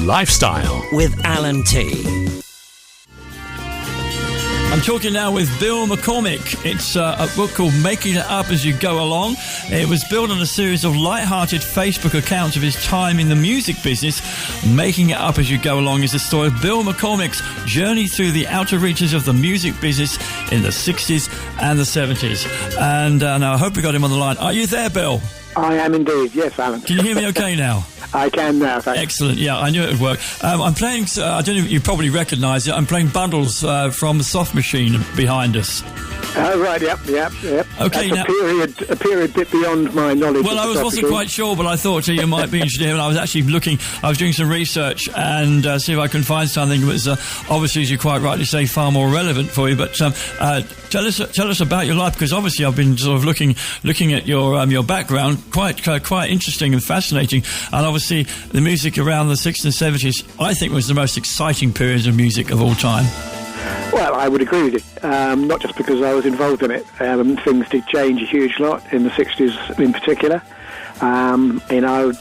Lifestyle with Allan T. I'm talking now with Bill MacCormick. It's a book called Making It Up As You Go Along. It was built on a series of light-hearted Facebook accounts of his time in the music business. Making It Up As You Go Along is the story of Bill MacCormick's journey through the outer reaches of the music business in the 60s and the 70s. And now I hope we got him on the line. Are you there, Bill? I am indeed, yes, Alan. Can you hear me okay now? I can now, thanks. Excellent, yeah, I knew it would work. I'm playing, I don't know if you probably recognise it, I'm playing Bundles from the Soft Machine behind us. Oh, right, yep. Okay, that's a period bit beyond my knowledge. Well, I wasn't quite sure, but I thought you might be interested in it. And I was actually I was doing some research and see if I can find something that was, obviously, as you quite rightly say, far more relevant for you. But tell us about your life, because obviously I've been sort of looking at your background, quite interesting and fascinating. And obviously the music around the 60s and 70s, I think, was the most exciting period of music of all time. Well, I would agree with you, not just because I was involved in it. Things did change a huge lot in the 60s in particular. I was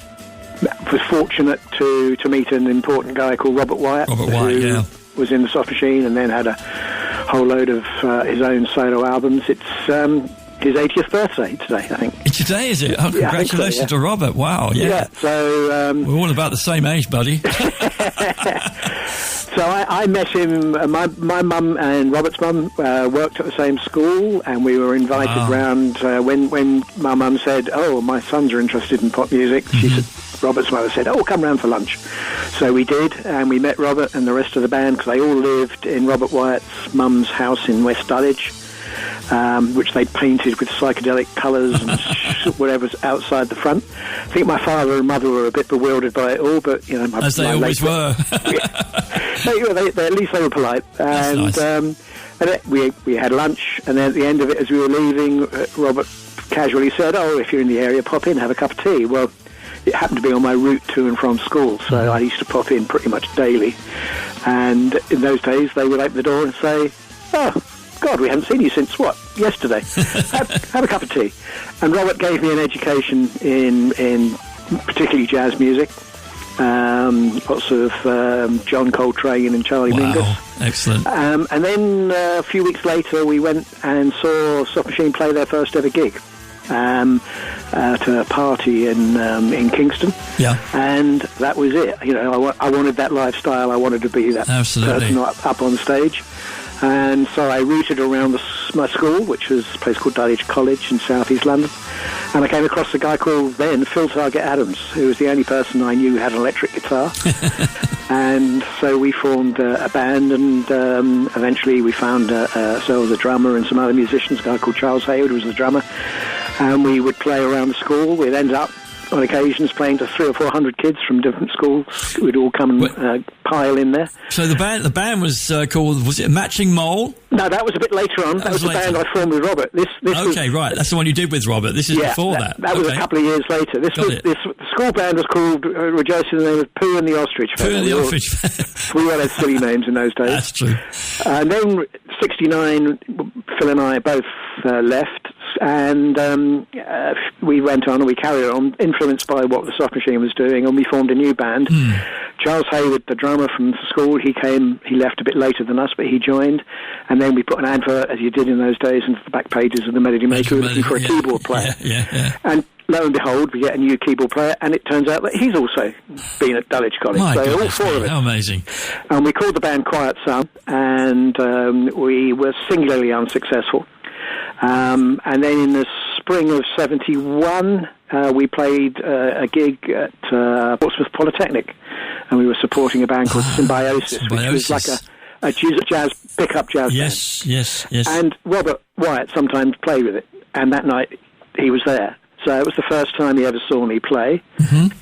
fortunate to meet an important guy called Robert Wyatt. Who was in the Soft Machine and then had a whole load of his own solo albums. It's his 80th birthday today, I think. Today, is it? Oh, congratulations to Robert. Wow, yeah. So we're all about the same age, buddy. So I met him, my mum and Robert's mum worked at the same school, and we were invited round when my mum said, oh, my sons are interested in pop music. She said, Robert's mother said, oh, come round for lunch. So we did, and we met Robert and the rest of the band, because they all lived in Robert Wyatt's mum's house in West Dulwich, which they painted with psychedelic colours and whatever's outside the front. I think my father and mother were a bit bewildered by it all, but, you know... As they always were. They at least they were polite. And, nice. And we had lunch, and then at the end of it, as we were leaving, Robert casually said, oh, if you're in the area, pop in, have a cup of tea. Well, it happened to be on my route to and from school, so I used to pop in pretty much daily. And in those days, they would open the door and say, oh, God, we haven't seen you since, what, yesterday? have a cup of tea. And Robert gave me an education in particularly jazz music. Lots of John Coltrane and Charlie Mingus. Excellent. And then a few weeks later, we went and saw Soft Machine play their first ever gig at a party in Kingston. Yeah. And that was it. You know, I wanted that lifestyle. I wanted to be that person up on stage. And so I routed around my school, which was a place called Dulwich College in South East London. And I came across a guy called then Phil Target Adams, who was the only person I knew who had an electric guitar. And so we formed a band, and eventually we found ourselves a drummer and some other musicians, a guy called Charles Hayward was the drummer. And we would play around the school. We'd end up on occasions playing to 300 or 400 kids from different schools. We'd all come and pile in there. So the band was called, was it Matching Mole? No, that was a bit later on. That was the band I formed with Robert. This right. That's the one you did with Robert. This is before that. That was a couple of years later. The school band was called, rejoicing in the name of Pooh and the Ostrich. Pooh and the Ostrich. We all had silly names in those days. That's true. And then, 69, Phil and I both left, and we went on and we carried on, influenced by what the Soft Machine was doing, and we formed a new band. Charles Hayward, the drummer from the school, he left a bit later than us, but he joined, and then we put an advert, as you did in those days, into the back pages of the Melody Maker, looking for a keyboard player. Yeah. And lo and behold, we get a new keyboard player, and it turns out that he's also been at Dulwich College. My so goodness, all four of us. How amazing. And we called the band Quiet Sun, and we were singularly unsuccessful. And then in the spring of 71, we played a gig at Portsmouth Polytechnic, and we were supporting a band called Symbiosis, which was like a jazz pickup jazz band. Yes. And Robert Wyatt sometimes played with it, and that night he was there. So it was the first time he ever saw me play.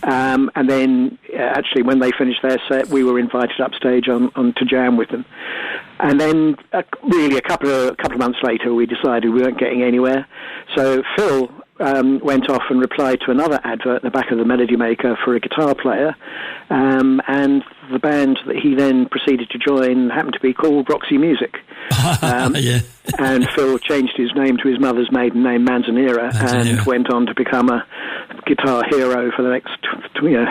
And then, actually, when they finished their set, we were invited upstage on to jam with them. And then, really, a couple of months later, we decided we weren't getting anywhere. So Phil went off and replied to another advert in the back of the Melody Maker for a guitar player. And the band that he then proceeded to join happened to be called Roxy Music. Yeah. And Phil changed his name to his mother's maiden name, Manzanera, and went on to become a guitar hero for the next,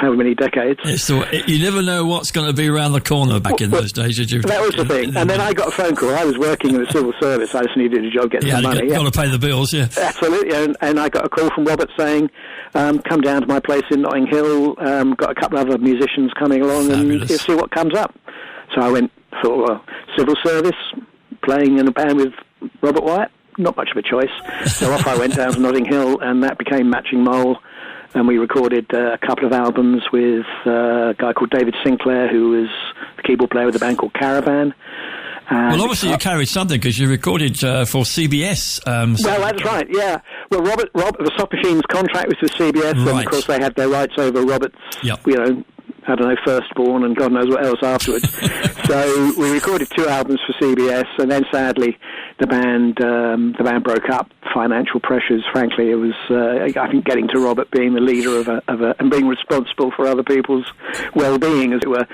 however many decades. Yeah, so you never know what's going to be around the corner back in those days, did you? That was the thing. And then I got a phone call. I was working in the civil service. I just needed a job, get some money. Got to pay the bills, yeah. Absolutely. And I got a call from Robert saying, come down to my place in Notting Hill. Got a couple of other musicians coming along. Fabulous. And see what comes up. So I went for civil service, playing in a band with Robert Wyatt. Not much of a choice. So off I went down to Notting Hill, and that became Matching Mole. And we recorded a couple of albums with a guy called David Sinclair, who was the keyboard player with a band called Caravan. Well, obviously you carried something because you recorded for CBS. Well, that's right, yeah. Well, Robert, the Soft Machines contract was with CBS, right. And of course they had their rights over Robert's, I don't know, firstborn and God knows what else afterwards. So we recorded 2 albums for CBS, and then sadly the band broke up. Financial pressures, frankly, it was I think getting to Robert being the leader of a and being responsible for other people's well-being, as it were.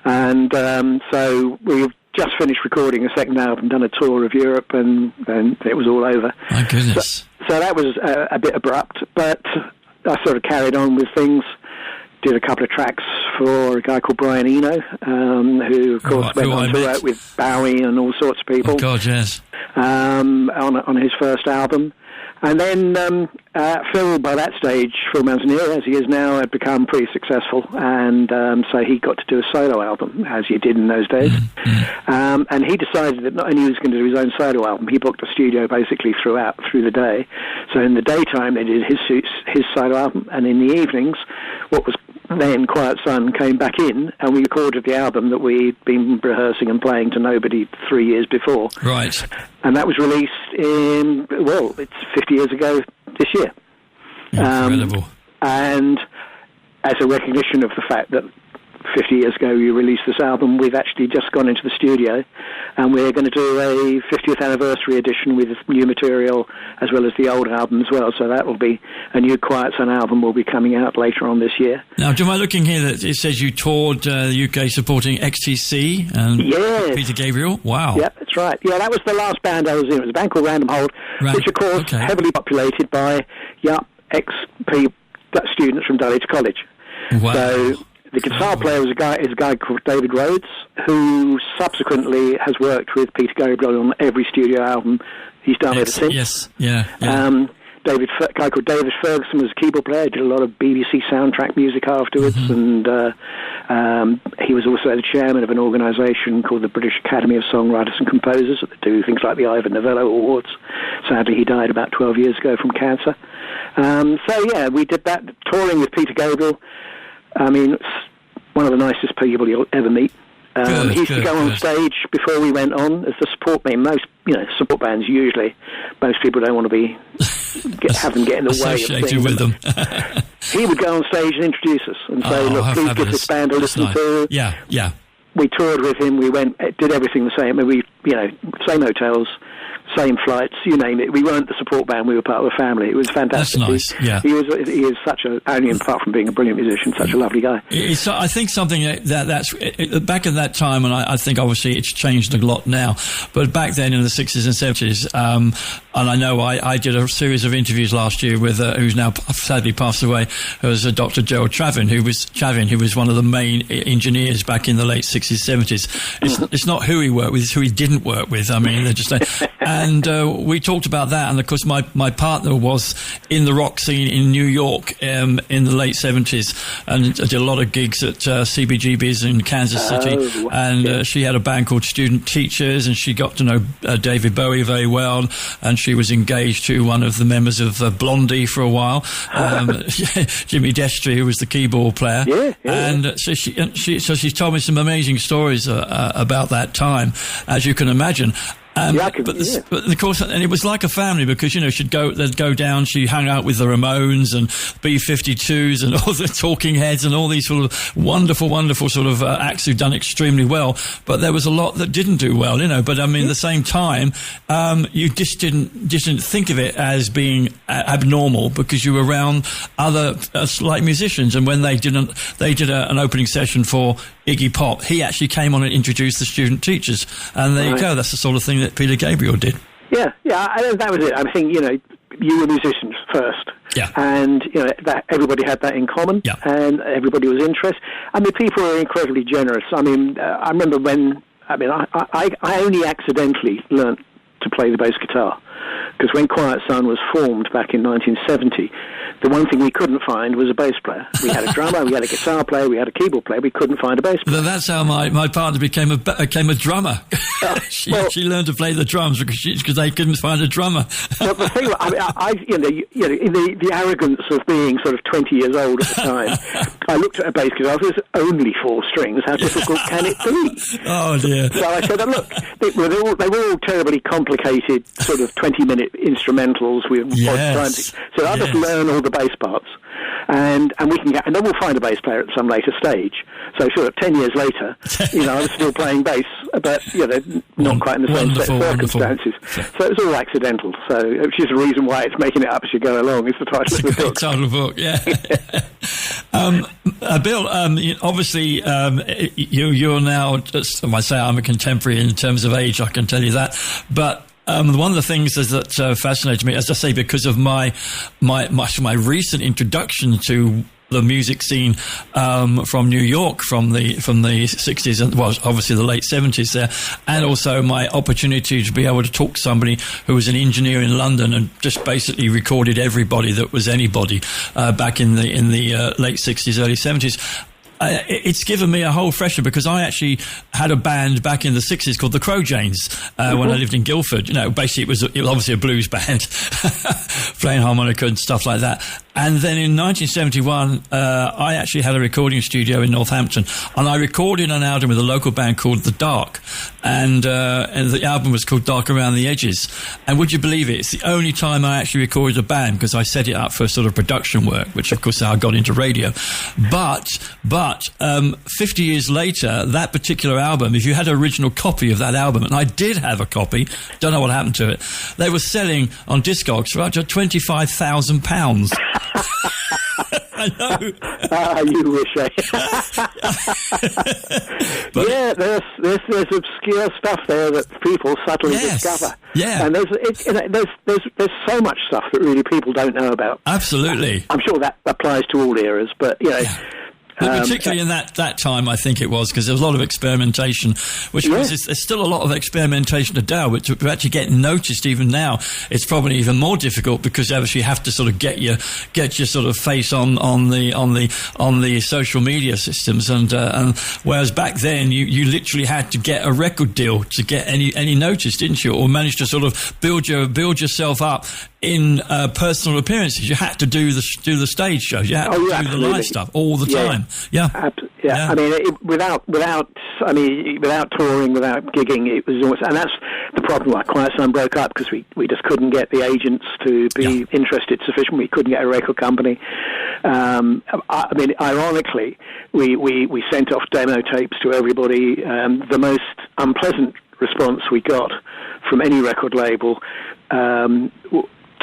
And so we just finished recording a second album, done a tour of Europe, and then it was all over. My goodness! So that was a bit abrupt, but I sort of carried on with things. Did a couple of tracks for a guy called Brian Eno, who, of course, went on to work with Bowie and all sorts of people. Oh, God, yes. On his first album. And then Phil, by that stage, Phil Manzanera, as he is now, had become pretty successful. And so he got to do a solo album, as you did in those days. Mm-hmm. And he decided that not only he was going to do his own solo album, he booked a studio basically through the day. So in the daytime, they did his solo album. And in the evenings, what was then Quiet Sun came back in, and we recorded the album that we'd been rehearsing and playing to nobody 3 years before. Right. And that was released it's 50 years ago this year. Incredible. And as a recognition of the fact that 50 years ago we released this album, we've actually just gone into the studio, and we're going to do a 50th anniversary edition with new material as well as the old album as well. So that will be a new Quiet Sun album will be coming out later on this year. Now, am I looking here that it says you toured the UK supporting XTC and Peter Gabriel? Wow. Yeah, that's right. Yeah, that was the last band I was in. It was a band called Random Hold, which of course heavily populated by students from Dulwich College. Wow. So the guitar player is a guy called David Rhodes, who subsequently has worked with Peter Gabriel on every studio album he's done ever since. Yes, yeah. A guy called David Ferguson was a keyboard player, did a lot of BBC soundtrack music afterwards, and he was also the chairman of an organisation called the British Academy of Songwriters and Composers that do things like the Ivor Novello Awards. Sadly, he died about 12 years ago from cancer. We did that, touring with Peter Gabriel. I mean, it's one of the nicest people you'll ever meet. He used to go on stage before we went on as the support band. Most, support bands usually, most people don't want to have them get in the way of things. With them. He would go on stage and introduce us and say, "Look, please give this band a listen to." Yeah. We toured with him. We went, did everything the same. Same hotels, same flights, you name it. We weren't the support band. We were part of a family. It was fantastic. That's nice. He is such apart from being a brilliant musician, such a lovely guy. I think something that's back at that time, and I think obviously it's changed a lot now, but back then in the 60s and 70s, and I know I did a series of interviews last year with who's now sadly passed away, who was Dr. Gerald Travin, who was one of the main engineers back in the late 60s, 70s. It's not who he worked with, it's who he didn't work with. I mean, they're just and we talked about that, and of course my partner was in the rock scene in New York in the late 70s, and did a lot of gigs at CBGB's in Kansas City, and she had a band called Student Teachers, and she got to know David Bowie very well, and she was engaged to one of the members of Blondie for a while, Jimmy Destry, who was the keyboard player. And so she told me some amazing stories about that time, as you can imagine. But of course, and it was like a family because they'd go down. She hung out with the Ramones and B-52s and all the Talking Heads and all these sort of wonderful sort of acts who'd done extremely well. But there was a lot that didn't do well, But I mean, at the same time, you just didn't think of it as being abnormal because you were around other like musicians. And when they did an opening session for Iggy Pop, he actually came on and introduced the Student Teachers, and there you go. That's the sort of thing that Peter Gabriel did. Yeah, that was it. I think, you were musicians first. Yeah. And, that everybody had that in common. Yeah. And everybody was interested. I mean, people were incredibly generous. I mean, I remember I only accidentally learnt to play the bass guitar. Because when Quiet Sun was formed back in 1970, the one thing we couldn't find was a bass player. We had a drummer, we had a guitar player, we had a keyboard player. We couldn't find a bass player. That's how my partner became a drummer. She learned to play the drums because they couldn't find a drummer. Well, the thing, the arrogance of being sort of 20 years old at the time, I looked at a bass guitar. There's only 4 strings. How difficult can it be? Oh dear! So I said, look, they were all terribly complicated, sort of 20-minute instrumentals with odd times. So I'll just learn all the bass parts, and we can and then we'll find a bass player at some later stage. So sort of 10 years later, I was still playing bass, but not quite in the same set of circumstances. So it was all accidental. So which is the reason why it's making it up as you go along. Is the title of the book. Title of the book, yeah. Bill, obviously you're now. Just, I say I'm a contemporary in terms of age. I can tell you that, but. One of the things that fascinated me, as I say, because of my recent introduction to the music scene from New York from the 60s and obviously the late 70s there, and also my opportunity to be able to talk to somebody who was an engineer in London and just basically recorded everybody that was anybody back in the late 60s, early 70s. It's given me a whole fresher because I actually had a band back in the 60s called the Crow Janes when I lived in Guildford. Basically it was obviously a blues band playing harmonica and stuff like that. And then in 1971, I actually had a recording studio in Northampton, and I recorded an album with a local band called The Dark, and the album was called Dark Around the Edges. And would you believe it? It's the only time I actually recorded a band because I set it up for sort of production work, which of course how I got into radio. But 50 years later, that particular album, if you had an original copy of that album, and I did have a copy, don't know what happened to it, they were selling on Discogs for up to £25,000. I know. You wish, eh? But there's obscure stuff there that people subtly discover. Yeah, and there's so much stuff that really people don't know about. Absolutely. I'm sure that applies to all eras, but particularly in that time, I think it was, because there was a lot of experimentation, which there's still a lot of experimentation today, but to actually get noticed even now, it's probably even more difficult because you actually have to sort of get your sort of face on the social media systems, and whereas back then you literally had to get a record deal to get any notice, didn't you, or manage to sort of build yourself up in personal appearances. You had to do the stage shows. You had to do the live stuff all the time. Yeah. I mean, without touring, without gigging, it was almost, and that's the problem. Like Quiet Sun broke up because we just couldn't get the agents to be interested sufficient. We couldn't get a record company. I mean, ironically, we sent off demo tapes to everybody. The most unpleasant response we got from any record label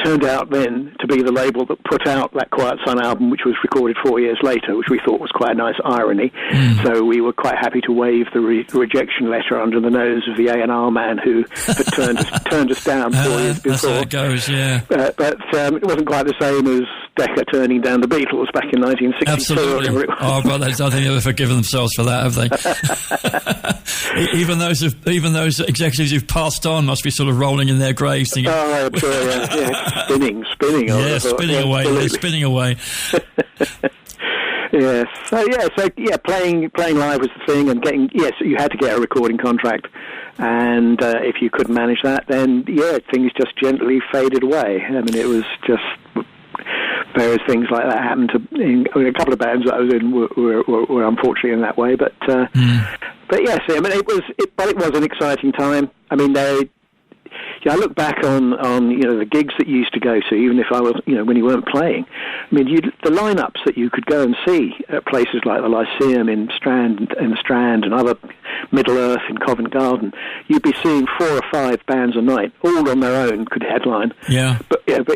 turned out then to be the label that put out that Quiet Sun album, which was recorded 4 years later, which we thought was quite a nice irony. So we were quite happy to wave the rejection letter under the nose of the A&R man who had turned us down 4 years before. That's how it goes, yeah. But it wasn't quite the same as Decca turning down the Beatles back in 1962. Absolutely. Oh, but I think they've ever forgiven themselves for that, have they? even those executives who've passed on must be sort of rolling in their graves thinking... Oh, I'm sure, yeah. Spinning. Yeah, spinning away. They're spinning away. Yes. So playing live was the thing, and you had to get a recording contract, and if you couldn't manage that, then things just gently faded away. I mean, it was just various things like that happened to a couple of bands that I was in were unfortunately in that way, but yes, I mean it was an exciting time. I mean I look back on the gigs that you used to go to, even if I was when you weren't playing. I mean, the lineups that you could go and see at places like the Lyceum in Strand and other Middle-earth in Covent Garden, you'd be seeing 4 or 5 bands a night, all on their own, could headline. Yeah. But they were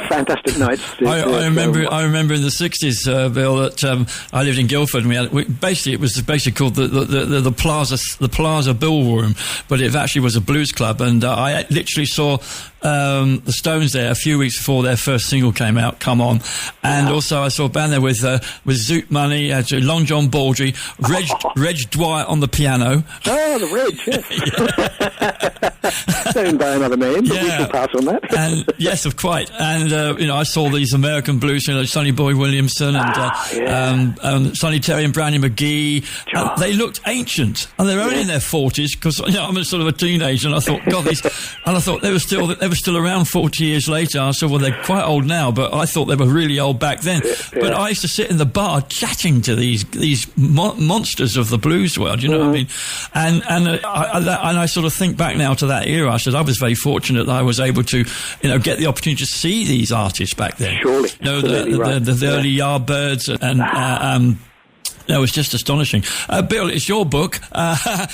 fantastic nights. I remember in the 60s, Bill, that I lived in Guildford, and it was basically called the Plaza Ballroom, but it actually was a blues club, and I literally saw the Stones there a few weeks before their first single came out, Come On, and also I saw a band there with Zoot Money, Long John Baldry, Reg Dwight on the piano. Oh, the Reg, yes. Known by another name, but we can pass on that. And yes, of quite. And I saw these American blues, Sonny Boy Williamson and Sonny Terry and Brownie McGee. And they looked ancient, and they were only in their 40s, because I'm a sort of a teenager, and I thought, God, and I thought they were still around 40 years later. I said, well, they're quite old now, but I thought they were really old back then. But I used to sit in the bar chatting to these monsters of the blues world, you know what I mean? And I sort of think back now to that era. I said I was very fortunate that I was able to, get the opportunity to see these artists back then. Surely, the early Yardbirds and. No, it's just astonishing. Bill, it's your book, A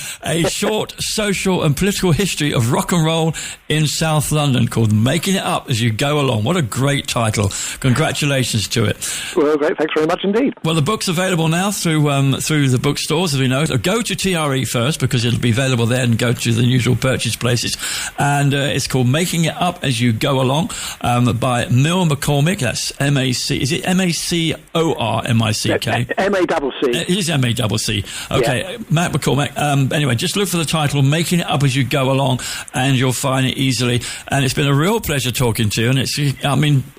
Short Social and Political History of Rock and Roll in South London, called Making It Up As You Go Along. What a great title. Congratulations to it. Well, great. Thanks very much indeed. Well, the book's available now through the bookstores, as we know. So go to TRE first, because it'll be available there, and go to the usual purchase places. And it's called Making It Up As You Go Along, by Mill MacCormick. That's M-A-C. Is it M-A-C-O-R-M-I-C-K? M-A-double-C. It is M-A-double-C. Okay, Matt MacCormick. Anyway, just look for the title, Making It Up As You Go Along, and you'll find it easily. And it's been a real pleasure talking to you. And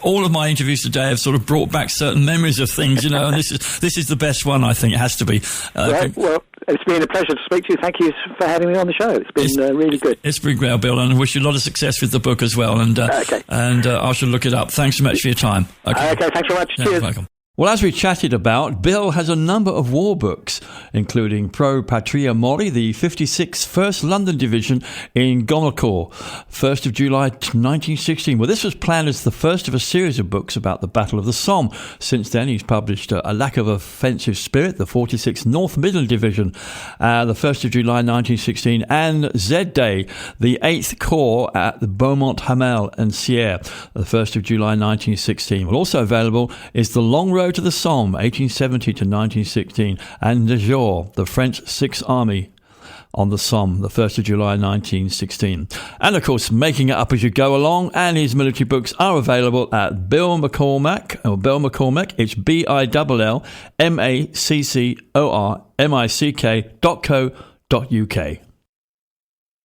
all of my interviews today have sort of brought back certain memories of things, and this is the best one, I think. It has to be. Well, it's been a pleasure to speak to you. Thank you for having me on the show. It's been really good. It's been great, Bill, and I wish you a lot of success with the book as well. And I shall look it up. Thanks so much for your time. Okay, thanks very much. Cheers. Welcome. Well, as we chatted about, Bill has a number of war books, including Pro Patria Mori, the 56th 1st London Division in Gommecourt, 1st of July 1916. Well, this was planned as the first of a series of books about the Battle of the Somme. Since then, he's published A Lack of Offensive Spirit, the 46th North Midland Division, the 1st of July 1916, and Z-Day, the 8th Corps at the Beaumont Hamel and Sierre, the 1st of July 1916. Well, also available is The Long Road to the Somme, 1870 to 1916, and De Jour, the French Sixth Army on the Somme, the 1st of July 1916. And of course, Making It Up As You Go Along, and his military books are available at Bill MacCormick, it's BILLMACCORMICK.co.uk.